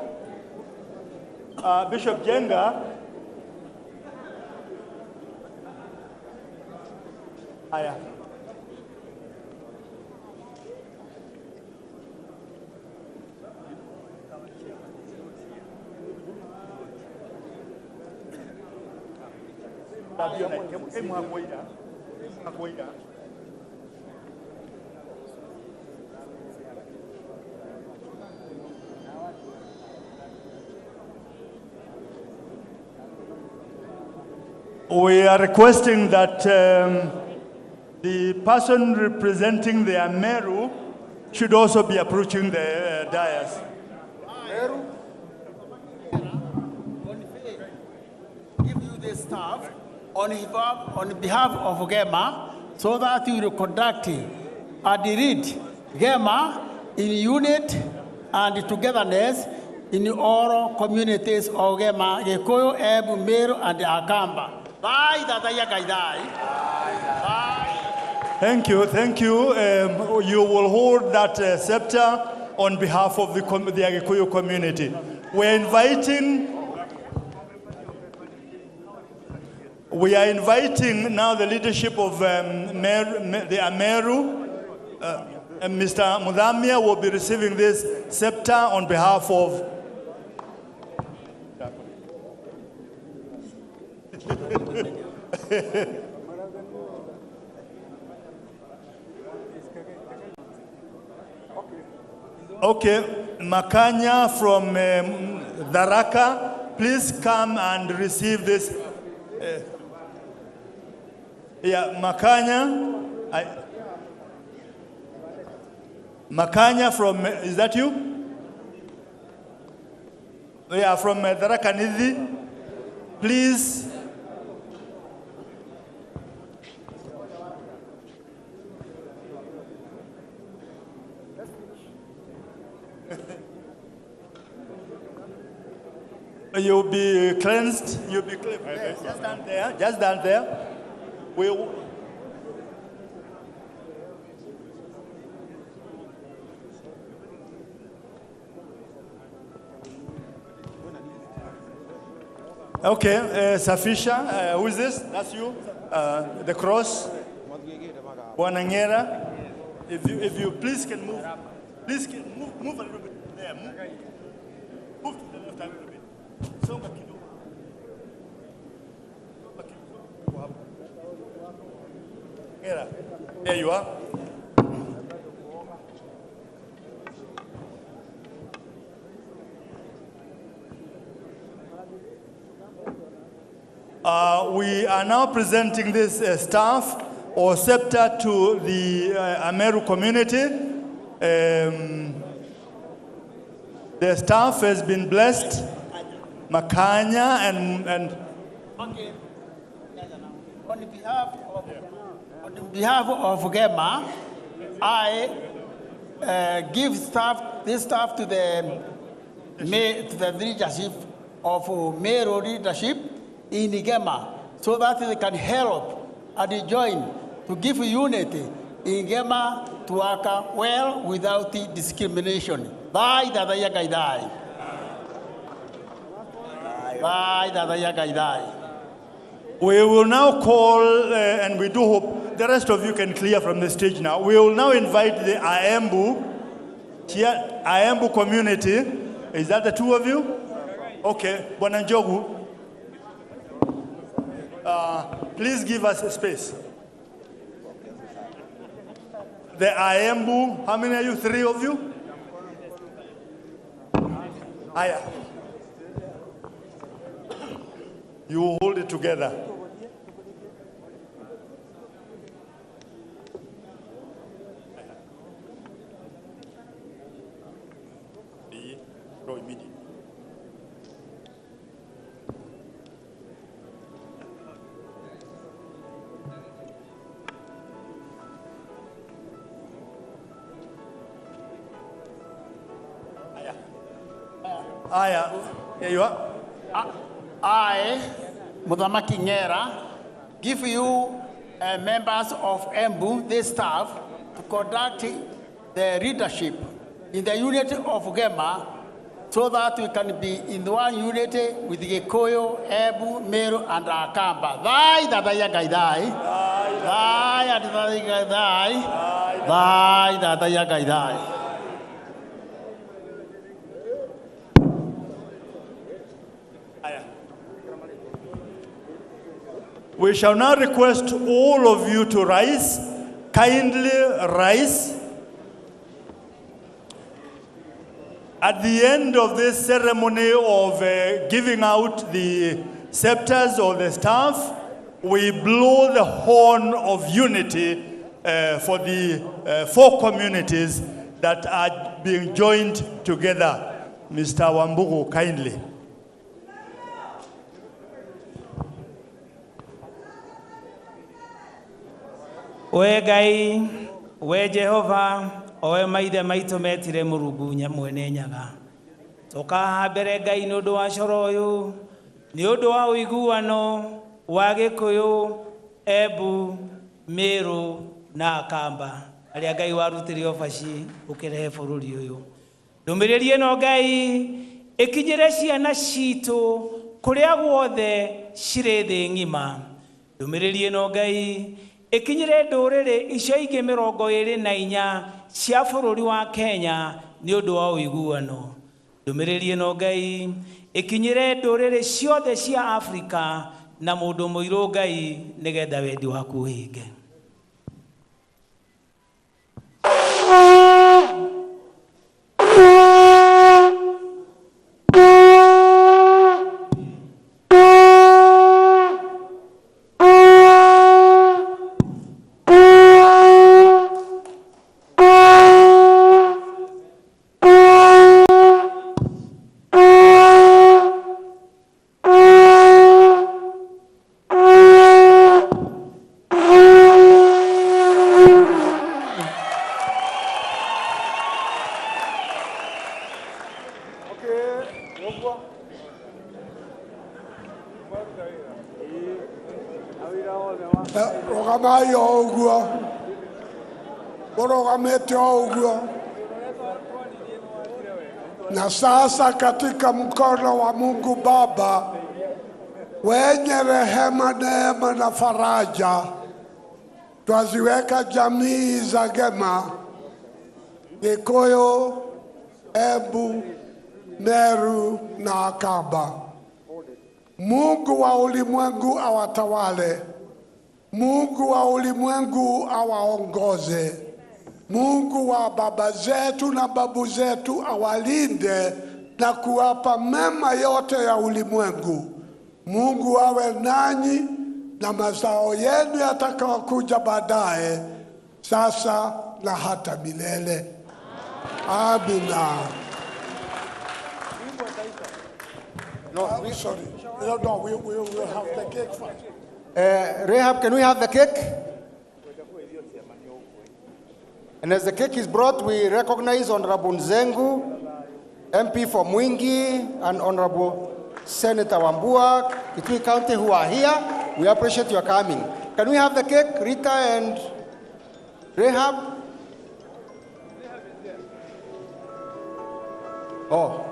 Bishop Jenga, Aya. We are requesting that the person representing the Ameru should also be approaching the dais. Give you the staff on behalf of Gema so that you will conduct a rite. Gema in unity and togetherness in all communities of Gema, Gikuyu, Embu, Meru, and Kamba. Bye, Dadaya Gaidai. Thank you, thank you. You will hold that scepter on behalf of the Agikuyu community. We are inviting now the leadership of the Ameru. Mr. Mudhamia will be receiving this scepter on behalf of Okay, Makanya from Dharaka, please come and receive this. Makanya. Makanya from, is that you? Yeah, from Dharaka Nidhi. Please. You'll be cleansed. You'll be cleansed. Just stand there. Just stand there. Okay, Safisha, who is this? That's you? The cross. Wanangera. If you please can move. Please can move a little bit there. Move to the left a little bit. Songa kidogo. There you are. We are now presenting this staff or scepter to the Ameru community. The staff has been blessed. Makanya and Okay. On behalf of Gema, I give this staff to the leadership of Meru leadership in Gema, so that they can help and join to give unity in Gema to work well without discrimination. Bye, Dadaya Gaidai. Bye, Dadaya Gaidai. We will now call, and we do hope the rest of you can clear from the stage now. We will now invite the Aembu community. Is that the two of you? Okay, Bonanjogu. Please give us a space. The Aembu, how many are you? 3 of you? Aya. You hold it together. Aya, here you are. I, Mudhamaki Ngera, give you members of Embu, this staff, to conduct the leadership in the unity of Gema, so that we can be in one unity with Gikuyu, Embu, Meru, and Kamba. Bye, Dadaya Gaidai. Bye, Dadaya Gaidai. Bye, Dadaya Gaidai. We shall now request all of you to rise. Kindly rise. At the end of this ceremony of giving out the scepters or the staff, we blow the horn of unity for the 4 communities that are being joined together. Mr. Wambugu, kindly. We Gai, we Jehovah, owe maithe maitũ metire Mũrungu mwene nyaga tũkaha mbere Ngai nĩ ũndũ wa coro ũyũ nĩ ũndũ wa ũiguano wa Gĩkũyũ Embu Meru na Kamba arĩa Ngai warutire obaci ũkĩrehe bũrũri ũyũ ndũmĩrĩri ĩno Ngai ĩkinyĩre ciana citũ kũrĩa guothe cirĩ thĩ ng'ima ndũmĩrĩri ĩno Ngai ĩkinyĩre ndũrĩrĩ icio ingĩ 24 cia bũrũri wa Kenya nĩ ũndũ wa ũiguano ndũmĩrĩri ĩno Ngai ĩkinyĩre ndũrĩrĩ ciothe cia Afrika na mũndũ mũirũ Ngai nĩgetha wendi waku ũhinge. Na sasa katika mkono wa Mungu Baba wenye rehema, neema na faraja, twaziweka jamii za Gema, Gikuyu, Embu, Meru na Kamba. Mungu wa ulimwengu awatawale, Mungu wa ulimwengu awaongoze. Mungu wa baba zetu na babu zetu awalinde na kuwapa mema yote ya ulimwengu. Mungu awe nanyi na mazao yenu yatakayokuja baadaye, sasa na hata milele. Amina. No, sorry. No, we'll have the cake first. Rahab, can we have the cake? And as the cake is brought, we recognize Honorable Nzengu, MP for Mwingi, and Honorable Senator Wambua, Kitui County, who are here. We appreciate your coming. Can we have the cake, Rita and Rahab? Oh.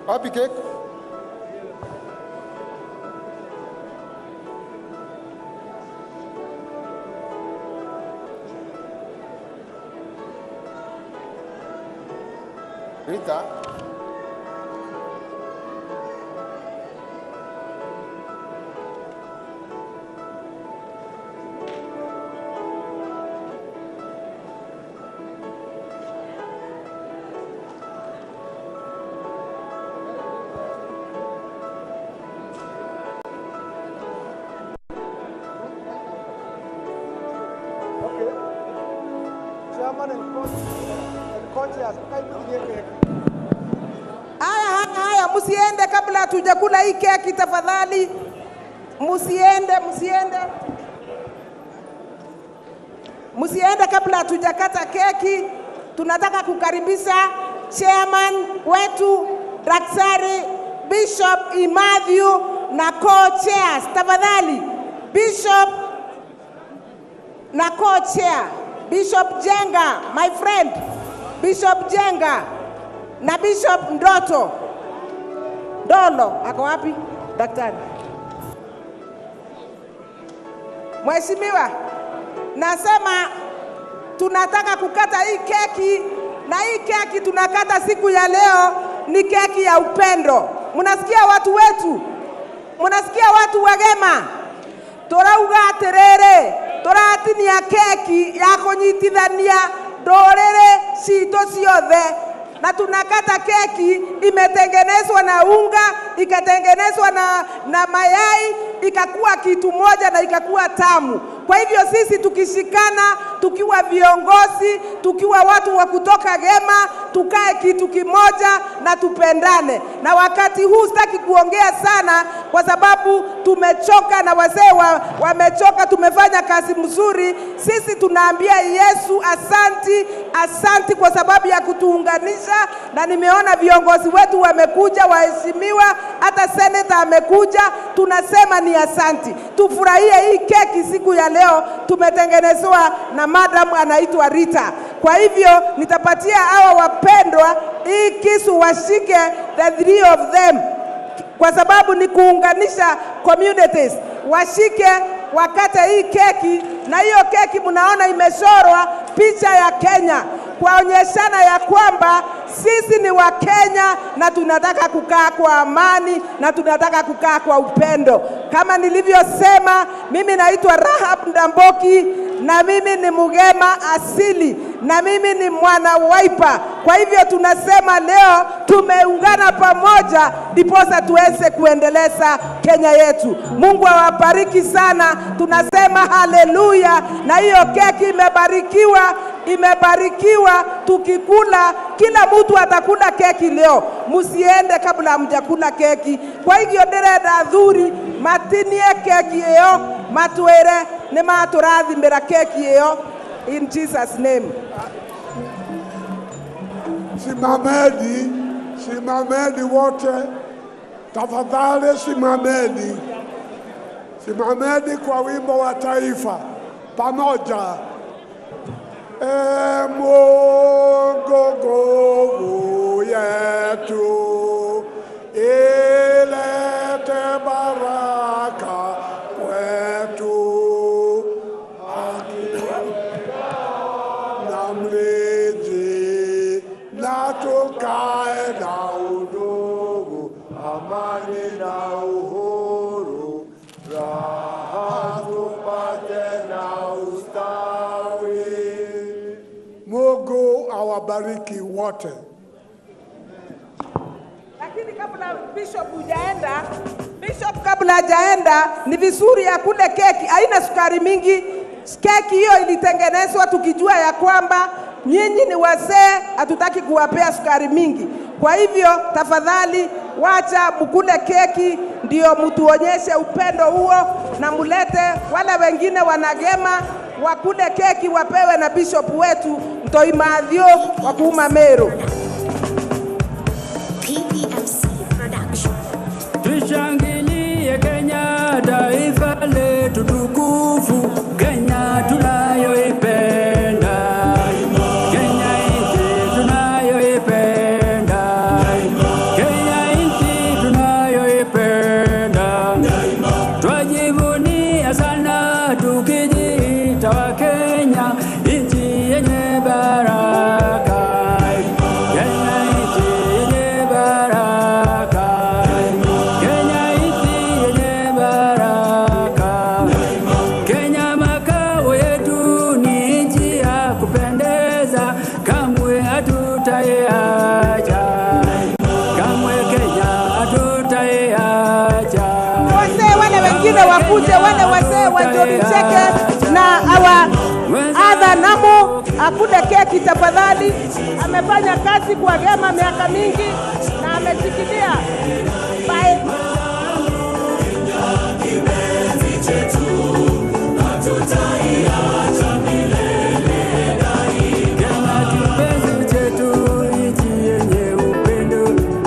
Happy cake. Rita. Haya, musiende kabla hatujakula hii keki tafadhali. Musiende kabla hatujakata keki. Tunataka kukaribisha chairman wetu Daktari Bishop Matthew na co-chairs. Tafadhali Bishop na co-chair Bishop Jenga, my friend Bishop Jenga na Bishop Ndoto Dolo. Ako wapi daktari? Mheshimiwa, nasema tunataka kukata hii keki, na hii keki tunakata siku ya leo ni keki ya upendo. Mnasikia watu wetu? Mnasikia watu wa Gema? Torauga atiriri, turatinia keki ya kunyitithania ndũrĩrĩ citũ ciothe, na tunakata keki imetengenezwa na unga, ikatengenezwa na mayai, ikakuwa kitu moja na ikakuwa tamu. Kwa hivyo sisi tukishikana, tukiwa viongozi, tukiwa watu wa kutoka Gema, tukae kitu kimoja na tupendane. Na wakati huu sitaki kuongea sana kwa sababu tumechoka na wazee wamechoka, tumefanya kazi mzuri. Sisi tunaambia Yesu asanti, asanti kwa sababu ya kutuunganisha, na nimeona viongozi wetu wamekuja, waheshimiwa, hata senator amekuja, tunasema ni asanti. Tufurahie hii keki siku ya leo, tumetengenezwa na madam anaitwa Rita. Kwa hivyo nitapatia hawa wapendwa hii kisu washike, the three of them, kwa sababu ni kuunganisha communities. Washike wakate hii keki, na hiyo keki mnaona imeshorwa picha ya Kenya, kuonyeshana ya kwamba sisi ni wa Kenya na tunataka kukaa kwa amani na tunataka kukaa kwa upendo. Kama nilivyosema, mimi naitwa Rahab Ndamboki na mimi ni Mugema asili na mimi ni mwana Wiper. Kwa hivyo tunasema leo tumeungana pamoja ndiposa tuweze kuendeleza Kenya yetu. Mungu awabariki sana. Tunasema haleluya, na hiyo keki imebarikiwa tukikula. Kila mtu atakula keki leo, msiende kabla hamjakula keki. Kwa hivyo ndirenda athuri matinie keki hiyo, matwere ni maturathimira keki hiyo in Jesus name. Simameni wote tafadhali, simameni kwa wimbo wa taifa pamoja. Mungu nguvu yetu, ilete baraka kwetu, na mliji na tukae na udugu, amani na uhuru, raha tupate na ustawi. Mungu awabariki wote. Lakini kabla Bishop kabla hajaenda, ni vizuri ya kule keki haina sukari mingi. Keki hiyo ilitengenezwa tukijua ya kwamba nyinyi ni wazee, hatutaki kuwapea sukari mingi. Kwa hivyo tafadhali wacha mkule keki, ndio mtuonyeshe upendo huo, na mulete wale wengine wanagema wakule keki, wapewe na bishop wetu Mtoimathio wa kuuma Meru. Tushangilie Kenya, taifa letu tukufu, Kenya tunayoipenda, Kenya nchi tunayoipenda, Kenya nchi tunayoipenda. Twajivunia sana tukijiita wa Kenya, nchi yenye baraka, Kenya nchi yenye baraka, Kenya nchi yenye baraka. Kenya makao yetu ni nchi ya kupendeza, kamwe hatutaiacha, kamwe Kenya hatutaiacha. Wazee wale wengine wakuje, wale wazee wa John Cheke na awa adha Namu akule keki tafadhali. Amefanya kazi kwa Gema miaka mingi na ameshikilia. Bye.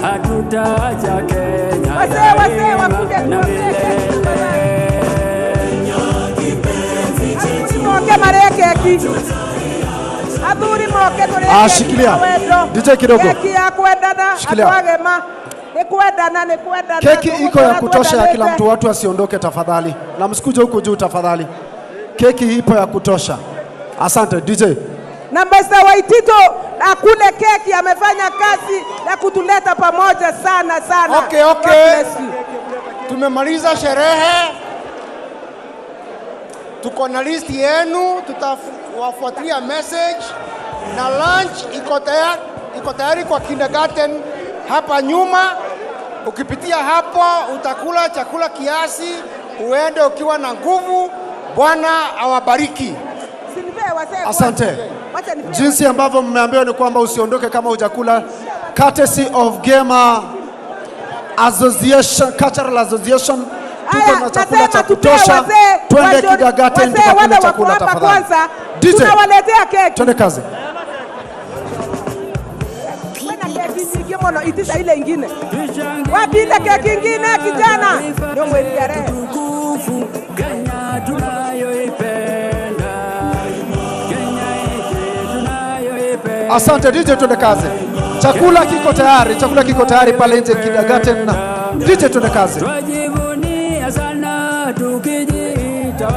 Hatutaacha Kenya. Wazee wakuje tuongee keki tafadhali. Moke mareke Adhuri moke tole. Shikilia. DJ kidogo. Keki ya kwendana atwagema. Ni kwendana. Keki iko ya kutosha ya kila mtu, watu wasiondoke tafadhali. Na msikuje huko juu tafadhali. Keki ipo ya kutosha. Asante DJ. Na Mr. Waitito akule keki, amefanya kazi ya kutuleta pamoja sana sana. Okay. Tumemaliza sherehe. Tuko na list yenu, tutawafuatilia message, na lunch iko tayari kwa kindergarten hapa nyuma. Ukipitia hapo utakula chakula kiasi, uende ukiwa na nguvu. Bwana awabariki. Asante. Jinsi ambavyo mmeambiwa ni kwamba usiondoke kama hujakula. Courtesy of Gema Association, Cultural Association. Tuko na chakula cha kutosha. Twende Kidagaten tukakule chakula tafadhali. DJ, tunawaletea keki. twende kazi. Itisha ile ingine. Wapi ile keki ingine kijana? Ndio mwelekea. Kenya tunayoipenda. Kenya tunayoipenda. Asante DJ, twende kazi. Chakula kiko tayari, chakula kiko tayari pale nje Kidagaten. DJ, twende kazi. Twajivunia sana tukijiita